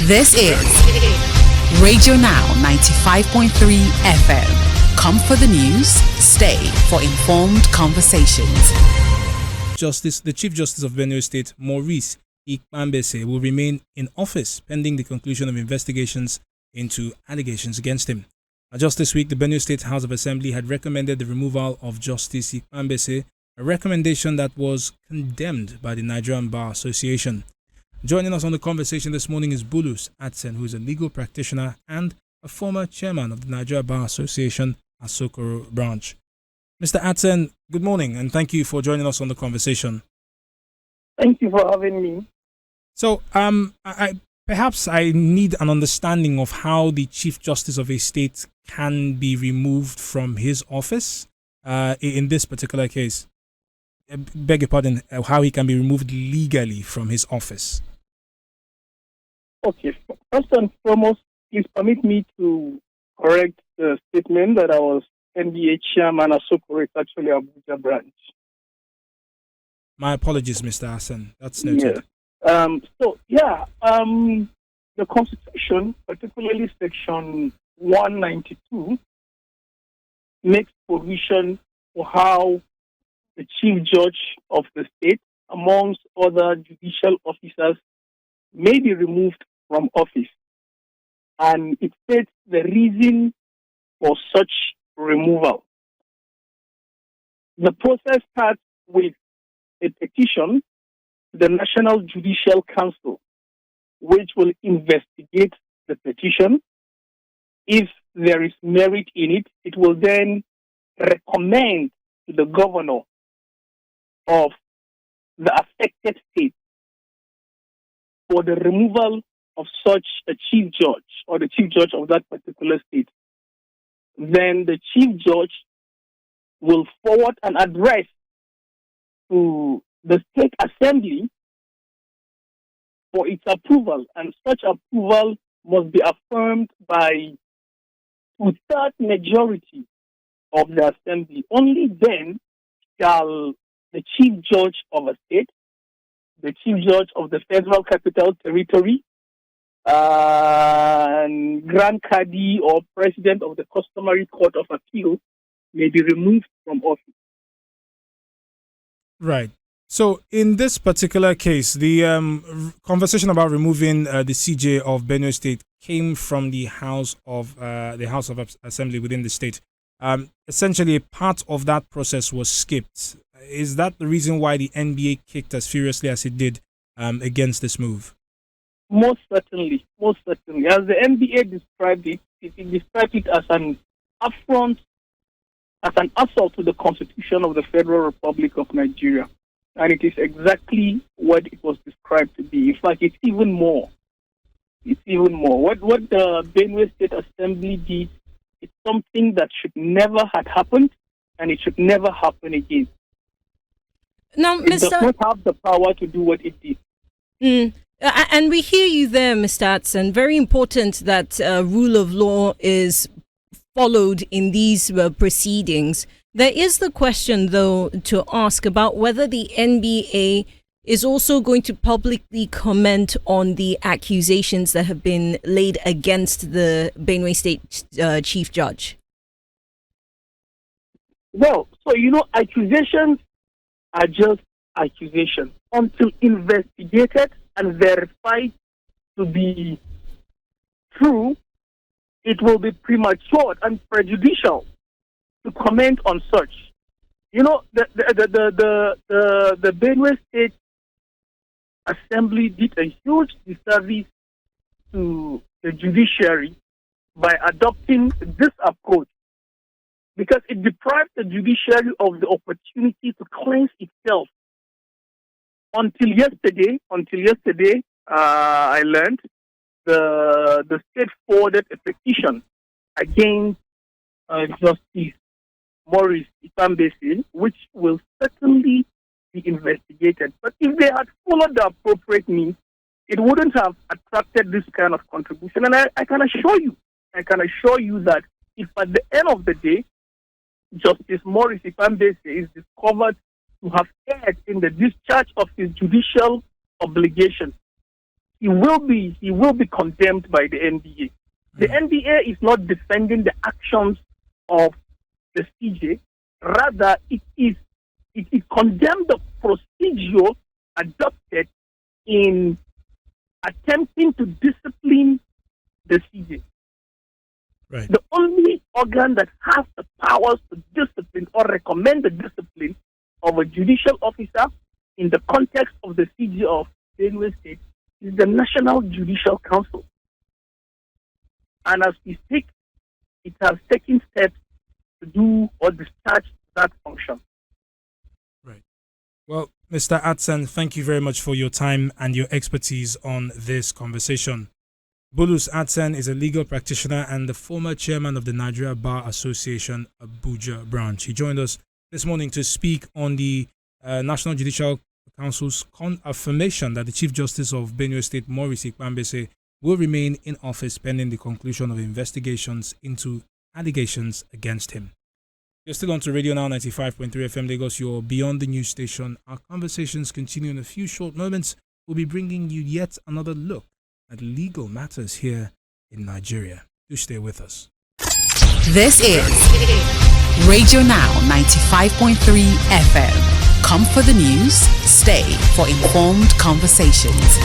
This is Radio Now 95.3 FM. Come for the news, stay for informed conversations. The Chief Justice of Benue State, Maurice Ikpambese, will remain in office pending the conclusion of investigations into allegations against him. Just this week, the Benue State House of Assembly had recommended the removal of Justice Ikpambese, a recommendation that was condemned by the Nigerian Bar Association. Joining us on the conversation this morning is Bulus Atsen, who is a legal practitioner and a former chairman of the Nigeria Bar Association Asokoro branch. Mr. Atsen, good morning, and thank you for joining us on the conversation. Thank you for having me. So, perhaps I need an understanding of how the Chief Justice of a state can be removed from his office in this particular case. Beg your pardon, how he can be removed legally from his office. Okay, first and foremost, please permit me to correct the statement that I was NBA chairman Asokoro. It's actually Abuja branch. My apologies, Mr. Hassan. That's noted. Yes. The Constitution, particularly Section 192, makes provision for how the Chief Judge of the state, amongst other judicial officers, may be removed from office. And it states the reason for such removal. The process starts with a petition to the National Judicial Council, which will investigate the petition. If there is merit in it, it will then recommend to the governor of the affected state for the removal of such a chief judge or the chief judge of that particular state. Then the chief judge will forward an address to the state assembly for its approval, and such approval must be affirmed by 2/3 majority of the assembly. Only then shall the chief judge of a state, the chief judge of the Federal Capital Territory, and Grand Cadi or President of the Customary Court of Appeal may be removed from office. Right. So in this particular case, the conversation about removing the CJ of Benue State came from the House of Assembly within the state. Essentially, a part of that process was skipped. Is that the reason why the NBA kicked as furiously as it did against this move? Most certainly. As the NBA described it, it described it as an affront, as an assault to the Constitution of the Federal Republic of Nigeria. And it is exactly what it was described to be. In fact, it's even more. What the Benue State Assembly did is something that should never have happened, and it should never happen again. Now, it does not have the power to do what it did. And we hear you there, Mr. Atsen. Very important that rule of law is followed in these proceedings. There is the question, though, to ask about whether the NBA is also going to publicly comment on the accusations that have been laid against the Benue State Chief Judge. Well, accusations are just accusations until investigated and verified to be true. It will be premature and prejudicial to comment on such. The Benue State Assembly did a huge disservice to the judiciary by adopting this approach, because it deprived the judiciary of the opportunity to cleanse itself. Until yesterday, I learned the state forwarded a petition against Justice Maurice Ikpambese, which will certainly be investigated. But if they had followed the appropriate means, it wouldn't have attracted this kind of contribution. And I can assure you that if at the end of the day, Justice Maurice Ikpambese is discovered to have erred in the discharge of his judicial obligation, he will be condemned by the NBA. The NBA is not defending the actions of the CJ. Rather, it condemned the procedure adopted in attempting to discipline the CJ. Right. The only organ that has the powers to discipline or recommend the discipline of a judicial officer in the context of the CJ of Benue State is the National Judicial Council. And as we speak, it has taken steps to do or discharge that function. Right. Well, Mr. Atsan, thank you very much for your time and your expertise on this conversation. Bulus Atsan is a legal practitioner and the former chairman of the Nigeria Bar Association Abuja branch. He joined us this morning to speak on the National Judicial Council's affirmation that the Chief Justice of Benue State, Maurice Ikpambese, will remain in office pending the conclusion of investigations into allegations against him. You're still on to Radio Now 95.3 FM Lagos, your Beyond the News station. Our conversations continue in a few short moments. We'll be bringing you yet another look at legal matters here in Nigeria. Do stay with us. This is Radio Now 95.3 FM. Come for the news, stay for informed conversations.